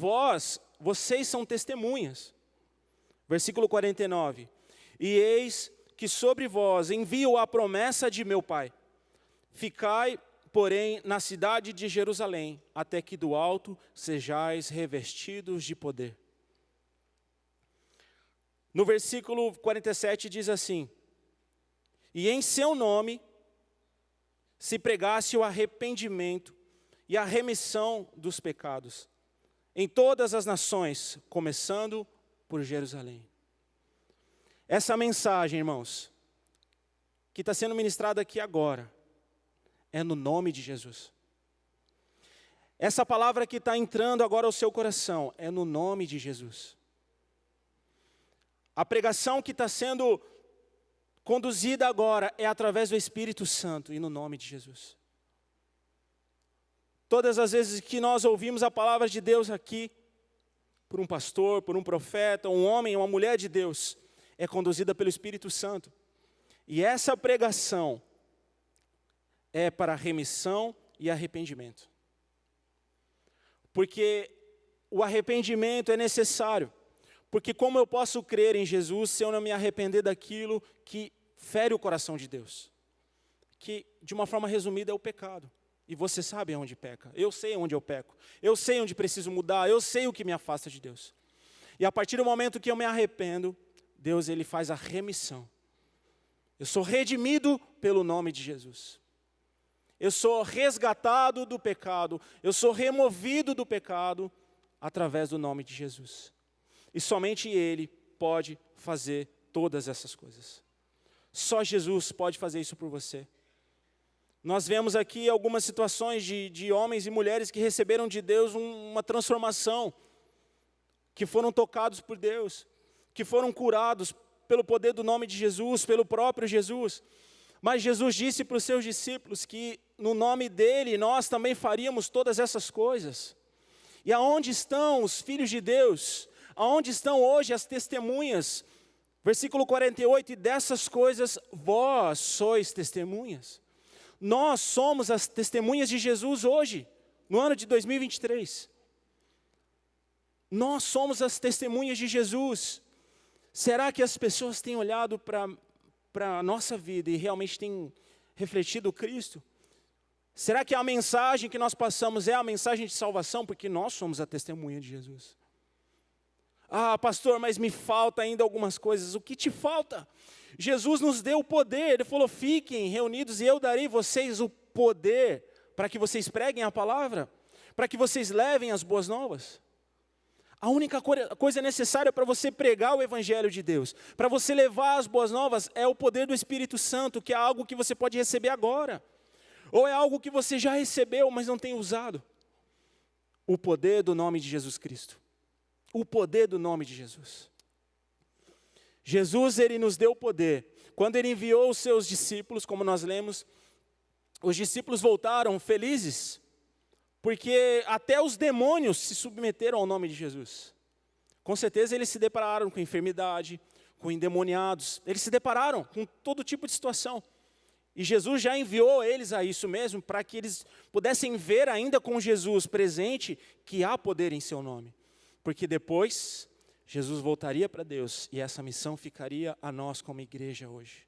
vocês são testemunhas. Versículo 49. E eis que sobre vós envio a promessa de meu Pai. Ficai, porém, na cidade de Jerusalém, até que do alto sejais revestidos de poder. No versículo 47 diz assim: e em seu nome se pregasse o arrependimento e a remissão dos pecados em todas as nações, começando por Jerusalém. Essa mensagem, irmãos, que está sendo ministrada aqui agora, é no nome de Jesus. Essa palavra que está entrando agora ao seu coração, é no nome de Jesus. A pregação que está sendo conduzida agora é através do Espírito Santo e no nome de Jesus. Todas as vezes que nós ouvimos a palavra de Deus aqui, por um pastor, por um profeta, um homem, uma mulher de Deus, é conduzida pelo Espírito Santo. E essa pregação é para remissão e arrependimento. Porque o arrependimento é necessário. Porque como eu posso crer em Jesus se eu não me arrepender daquilo que fere o coração de Deus? Que, de uma forma resumida, é o pecado. E você sabe onde peca. Eu sei onde eu peco. Eu sei onde preciso mudar. Eu sei o que me afasta de Deus. E a partir do momento que eu me arrependo, Deus ele faz a remissão. Eu sou redimido pelo nome de Jesus. Eu sou resgatado do pecado. Eu sou removido do pecado através do nome de Jesus. E somente Ele pode fazer todas essas coisas. Só Jesus pode fazer isso por você. Nós vemos aqui algumas situações de homens e mulheres que receberam de Deus uma transformação, que foram tocados por Deus, que foram curados pelo poder do nome de Jesus, pelo próprio Jesus. Mas Jesus disse para os seus discípulos que no nome dele nós também faríamos todas essas coisas. E aonde estão os filhos de Deus? Aonde estão hoje as testemunhas? Versículo 48, e dessas coisas vós sois testemunhas. Nós somos as testemunhas de Jesus hoje, no ano de 2023. Nós somos as testemunhas de Jesus. Será que as pessoas têm olhado para a nossa vida e realmente têm refletido Cristo? Será que a mensagem que nós passamos é a mensagem de salvação? Porque nós somos a testemunha de Jesus. Ah, pastor, mas me falta ainda algumas coisas. O que te falta? Jesus nos deu o poder. Ele falou, fiquem reunidos e eu darei vocês o poder para que vocês preguem a palavra, para que vocês levem as boas novas. A única coisa necessária para você pregar o Evangelho de Deus, para você levar as boas novas, é o poder do Espírito Santo, que é algo que você pode receber agora. Ou é algo que você já recebeu, mas não tem usado. O poder do nome de Jesus Cristo. O poder do nome de Jesus. Jesus, ele nos deu o poder. Quando ele enviou os seus discípulos, como nós lemos, os discípulos voltaram felizes, porque até os demônios se submeteram ao nome de Jesus. Com certeza eles se depararam com enfermidade, com endemoniados, eles se depararam com todo tipo de situação. E Jesus já enviou eles a isso mesmo, para que eles pudessem ver ainda com Jesus presente, que há poder em seu nome. Porque depois, Jesus voltaria para Deus, e essa missão ficaria a nós como igreja hoje.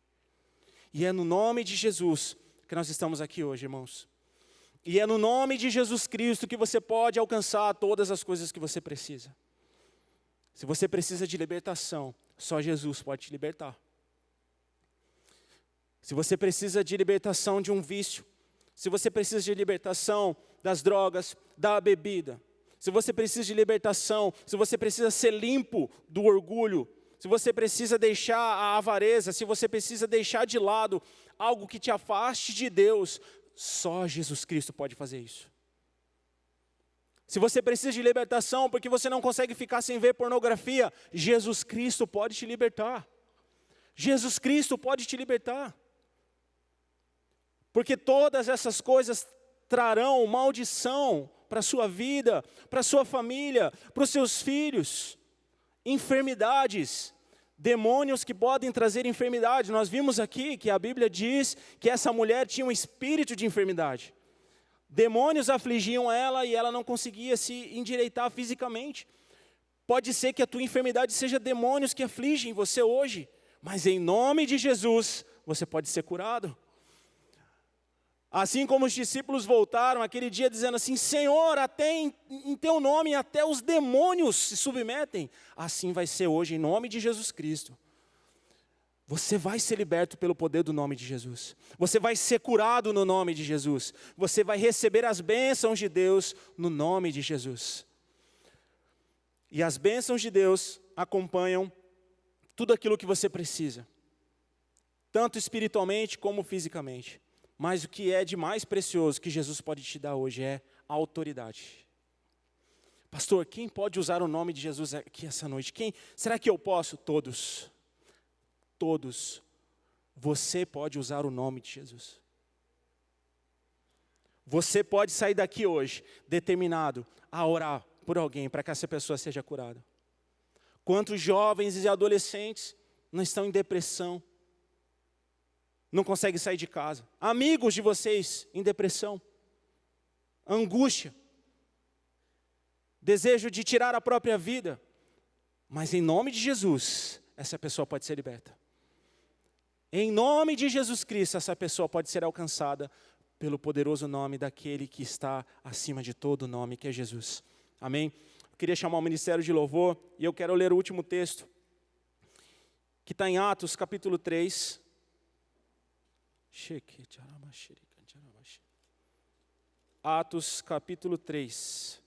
E é no nome de Jesus que nós estamos aqui hoje, irmãos. E é no nome de Jesus Cristo que você pode alcançar todas as coisas que você precisa. Se você precisa de libertação, só Jesus pode te libertar. Se você precisa de libertação de um vício, se você precisa de libertação das drogas, da bebida, se você precisa de libertação, se você precisa ser limpo do orgulho, se você precisa deixar a avareza, se você precisa deixar de lado algo que te afaste de Deus, só Jesus Cristo pode fazer isso. Se você precisa de libertação porque você não consegue ficar sem ver pornografia, Jesus Cristo pode te libertar. Jesus Cristo pode te libertar. Porque todas essas coisas trarão maldição para a sua vida, para a sua família, para os seus filhos. Enfermidades, demônios que podem trazer enfermidade. Nós vimos aqui que a Bíblia diz que essa mulher tinha um espírito de enfermidade. Demônios afligiam ela e ela não conseguia se endireitar fisicamente. Pode ser que a tua enfermidade seja demônios que afligem você hoje, mas em nome de Jesus, você pode ser curado. Assim como os discípulos voltaram aquele dia dizendo assim, Senhor, até em teu nome até os demônios se submetem. Assim vai ser hoje em nome de Jesus Cristo. Você vai ser liberto pelo poder do nome de Jesus. Você vai ser curado no nome de Jesus. Você vai receber as bênçãos de Deus no nome de Jesus. E as bênçãos de Deus acompanham tudo aquilo que você precisa. Tanto espiritualmente como fisicamente. Mas o que é de mais precioso que Jesus pode te dar hoje é a autoridade. Pastor, quem pode usar o nome de Jesus aqui essa noite? Será que eu posso? Todos. Todos. Você pode usar o nome de Jesus. Você pode sair daqui hoje determinado a orar por alguém para que essa pessoa seja curada. Quantos jovens e adolescentes não estão em depressão? Não conseguem sair de casa. Amigos de vocês em depressão, angústia, desejo de tirar a própria vida. Mas em nome de Jesus, essa pessoa pode ser liberta. Em nome de Jesus Cristo, essa pessoa pode ser alcançada pelo poderoso nome daquele que está acima de todo nome, que é Jesus. Amém? Eu queria chamar o ministério de louvor e eu quero ler o último texto, que está em Atos capítulo 3. Atos capítulo 3.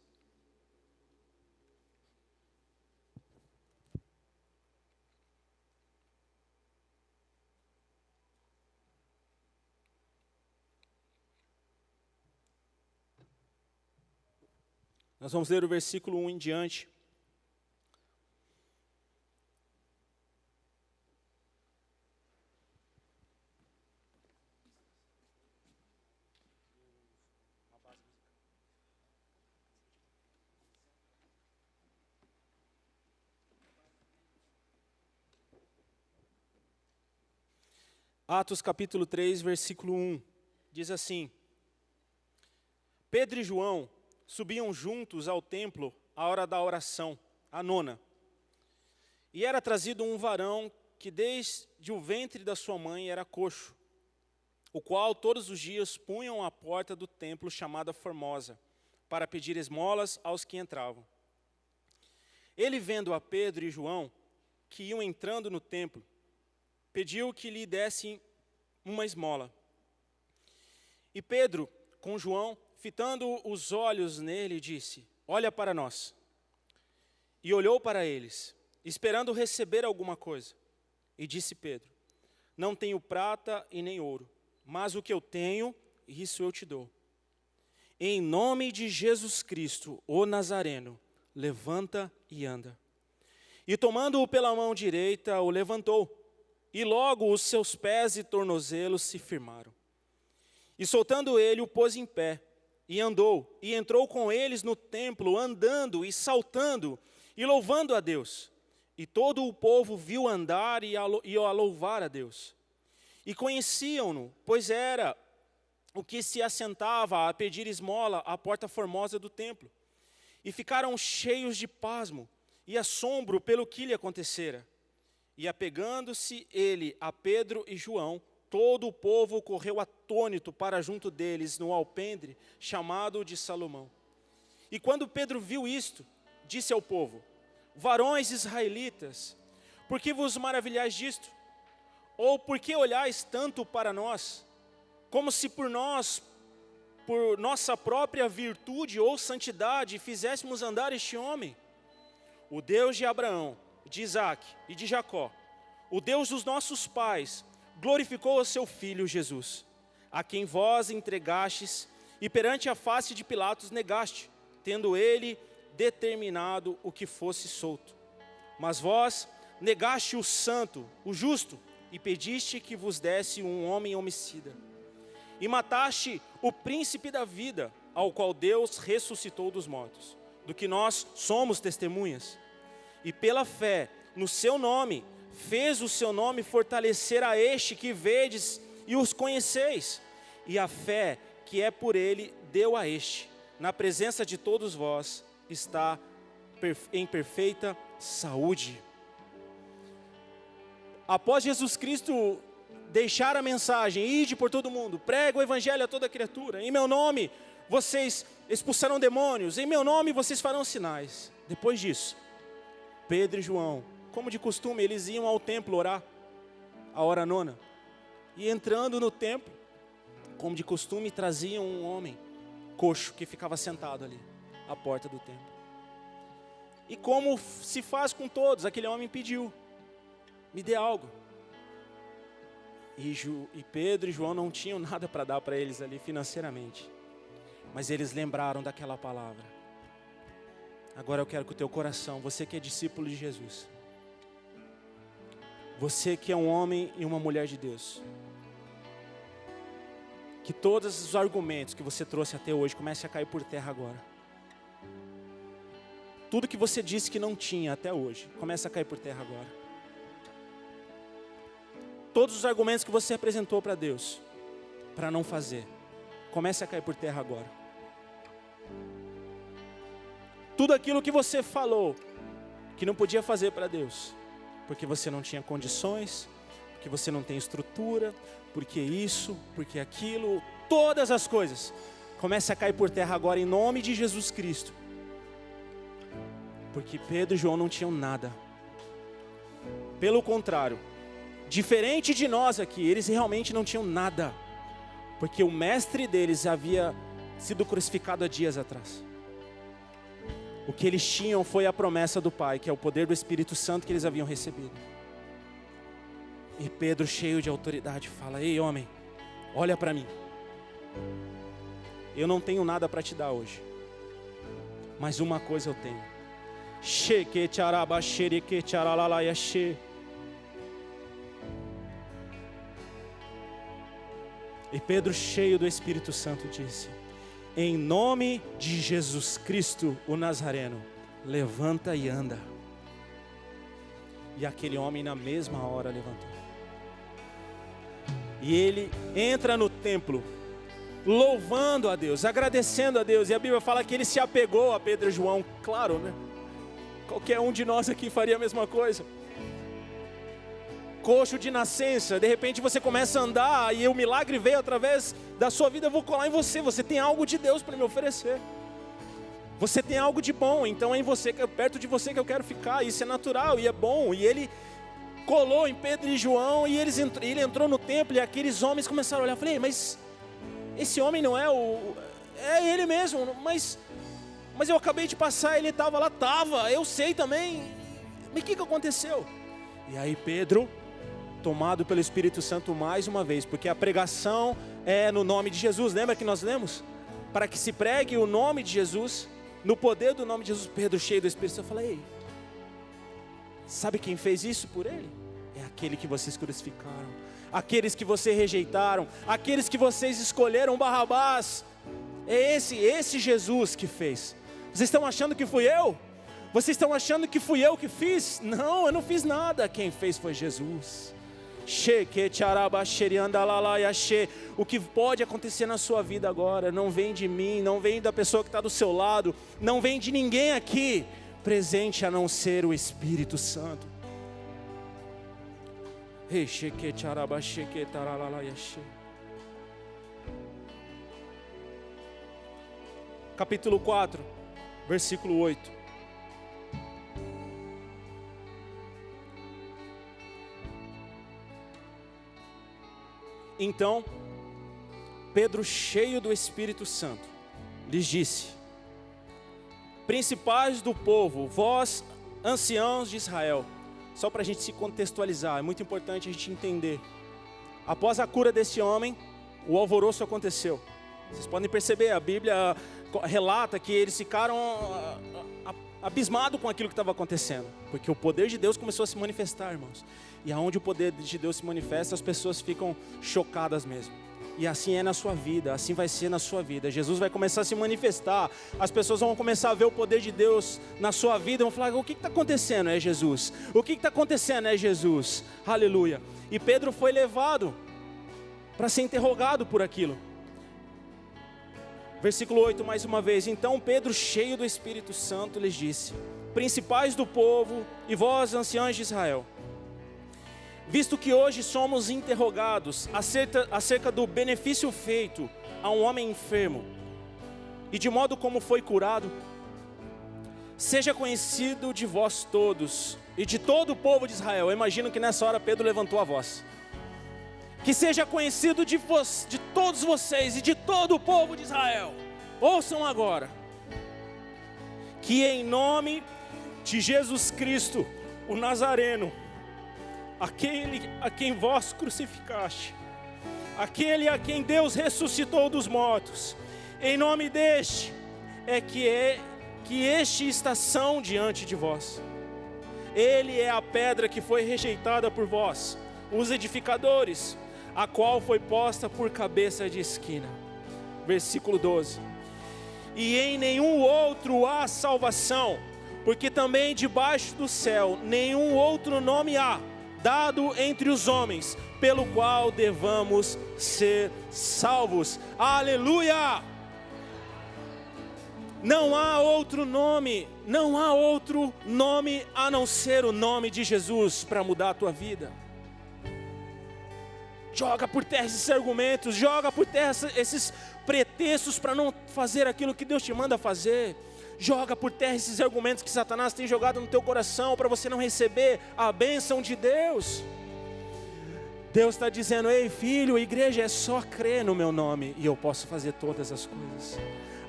Nós vamos ler o versículo 1 em diante. Atos capítulo 3, versículo 1, diz assim: Pedro e João subiam juntos ao templo à hora da oração, a nona. E era trazido um varão que desde o ventre da sua mãe era coxo, o qual todos os dias punham à porta do templo chamada Formosa, para pedir esmolas aos que entravam. Ele, vendo a Pedro e João, que iam entrando no templo, pediu que lhe dessem uma esmola. E Pedro, com João, fitando os olhos nele, disse: Olha para nós. E olhou para eles, esperando receber alguma coisa. E disse Pedro: Não tenho prata e nem ouro, mas o que eu tenho, isso eu te dou. Em nome de Jesus Cristo, o Nazareno, levanta e anda. E tomando-o pela mão direita, o levantou. E logo os seus pés e tornozelos se firmaram. E soltando ele, o pôs em pé. e andou, e entrou com eles no templo, andando e saltando e louvando a Deus. E todo o povo viu andar e a louvar a Deus. E conheciam-no, pois era o que se assentava a pedir esmola à porta formosa do templo. E ficaram cheios de pasmo e assombro pelo que lhe acontecera. E apegando-se ele a Pedro e João, todo o povo correu atônito para junto deles no alpendre, chamado de Salomão. E quando Pedro viu isto, disse ao povo: varões israelitas, por que vos maravilhais disto? Ou por que olhais tanto para nós, como se por nossa própria virtude ou santidade, fizéssemos andar este homem? O Deus de Abraão, de Isaque e de Jacó, o Deus dos nossos pais, glorificou o seu Filho Jesus, a quem vós entregastes e perante a face de Pilatos negaste, tendo ele determinado o que fosse solto. Mas vós negaste o santo, o justo, e pediste que vos desse um homem homicida. E mataste o príncipe da vida, ao qual Deus ressuscitou dos mortos, do que nós somos testemunhas. E pela fé no seu nome, fez o seu nome fortalecer a este que vedes e os conheceis. E a fé que é por ele deu a este, na presença de todos vós, está em perfeita saúde. Após Jesus Cristo deixar a mensagem: ide por todo mundo, prega o evangelho a toda criatura, em meu nome vocês expulsarão demônios, em meu nome vocês farão sinais. Depois disso, Pedro e João, como de costume, eles iam ao templo orar, a hora nona, e entrando no templo, como de costume, traziam um homem coxo que ficava sentado ali, à porta do templo. E como se faz com todos, aquele homem pediu: me dê algo. E Pedro e João não tinham nada para dar para eles ali financeiramente, mas eles lembraram daquela palavra. Agora eu quero que o teu coração, você que é discípulo de Jesus, você que é um homem e uma mulher de Deus, que todos os argumentos que você trouxe até hoje comecem a cair por terra agora. Tudo que você disse que não tinha até hoje, começa a cair por terra agora. Todos os argumentos que você apresentou para Deus, para não fazer, comece a cair por terra agora. Tudo aquilo que você falou, que não podia fazer para Deus, porque você não tinha condições, porque você não tem estrutura, porque isso, porque aquilo, todas as coisas, comece a cair por terra agora em nome de Jesus Cristo. Porque Pedro e João não tinham nada. Pelo contrário, diferente de nós aqui, eles realmente não tinham nada, porque o mestre deles havia sido crucificado há dias atrás. O que eles tinham foi a promessa do Pai, que é o poder do Espírito Santo que eles haviam recebido. E Pedro, cheio de autoridade, fala: ei homem, olha para mim. Eu não tenho nada para te dar hoje, mas uma coisa eu tenho. E Pedro, cheio do Espírito Santo, disse: em nome de Jesus Cristo, o Nazareno, levanta e anda. E aquele homem na mesma hora levantou. E ele entra no templo, louvando a Deus, agradecendo a Deus. E a Bíblia fala que ele se apegou a Pedro e João. Claro, né? Qualquer um de nós aqui faria a mesma coisa. Coxo de nascença, de repente você começa a andar e o milagre veio através da sua vida. Eu vou colar em você, você tem algo de Deus para me oferecer. Você tem algo de bom, então é em você, perto de você que eu quero ficar. Isso é natural e é bom. E ele colou em Pedro e João e ele entrou no templo e aqueles homens começaram a olhar. Eu falei: mas esse homem não é é ele mesmo, mas eu acabei de passar, ele estava lá, eu sei também. Mas o que aconteceu? E aí Pedro, tomado pelo Espírito Santo mais uma vez, porque a pregação é no nome de Jesus, lembra que nós lemos? Para que se pregue o nome de Jesus, no poder do nome de Jesus. Pedro, cheio do Espírito Santo, eu falei: ei, sabe quem fez isso por ele? É aquele que vocês crucificaram, aqueles que vocês rejeitaram, aqueles que vocês escolheram Barrabás. É esse Jesus que fez. Vocês estão achando que fui eu? Vocês estão achando que fui eu que fiz? Não, eu não fiz nada. Quem fez foi Jesus. O que pode acontecer na sua vida agora não vem de mim, não vem da pessoa que está do seu lado, não vem de ninguém aqui presente a não ser o Espírito Santo. Capítulo 4, versículo 8. Então, Pedro, cheio do Espírito Santo, lhes disse: principais do povo, vós, anciãos de Israel. Só para a gente se contextualizar, é muito importante a gente entender. Após a cura desse homem, o alvoroço aconteceu. Vocês podem perceber, a Bíblia relata que eles ficaram abismados com aquilo que estava acontecendo, porque o poder de Deus começou a se manifestar, irmãos. E aonde o poder de Deus se manifesta, as pessoas ficam chocadas mesmo. E assim é na sua vida, assim vai ser na sua vida. Jesus vai começar a se manifestar, as pessoas vão começar a ver o poder de Deus na sua vida, vão falar: o que está acontecendo? É Jesus. O que está acontecendo? É Jesus. Aleluia. E Pedro foi levado para ser interrogado por aquilo. Versículo 8, mais uma vez. Então Pedro, cheio do Espírito Santo, lhes disse: principais do povo e vós, anciãos de Israel, visto que hoje somos interrogados acerca do benefício feito a um homem enfermo e de modo como foi curado, seja conhecido de vós todos e de todo o povo de Israel. Eu imagino que nessa hora Pedro levantou a voz. Que seja conhecido de todos vocês e de todo o povo de Israel. Ouçam agora. Que em nome de Jesus Cristo, o Nazareno, aquele a quem vós crucificaste, aquele a quem Deus ressuscitou dos mortos, em nome deste que este está são diante de vós. Ele é a pedra que foi rejeitada por vós, os edificadores, a qual foi posta por cabeça de esquina. Versículo 12. E em nenhum outro há salvação, porque também debaixo do céu nenhum outro nome há dado entre os homens, pelo qual devamos ser salvos. Aleluia! Não há outro nome a não ser o nome de Jesus para mudar a tua vida. Joga por terra esses argumentos, joga por terra esses pretextos para não fazer aquilo que Deus te manda fazer. Joga por terra esses argumentos que Satanás tem jogado no teu coração para você não receber a bênção de Deus. Deus está dizendo: ei filho, igreja, é só crer no meu nome e eu posso fazer todas as coisas.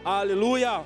Aleluia!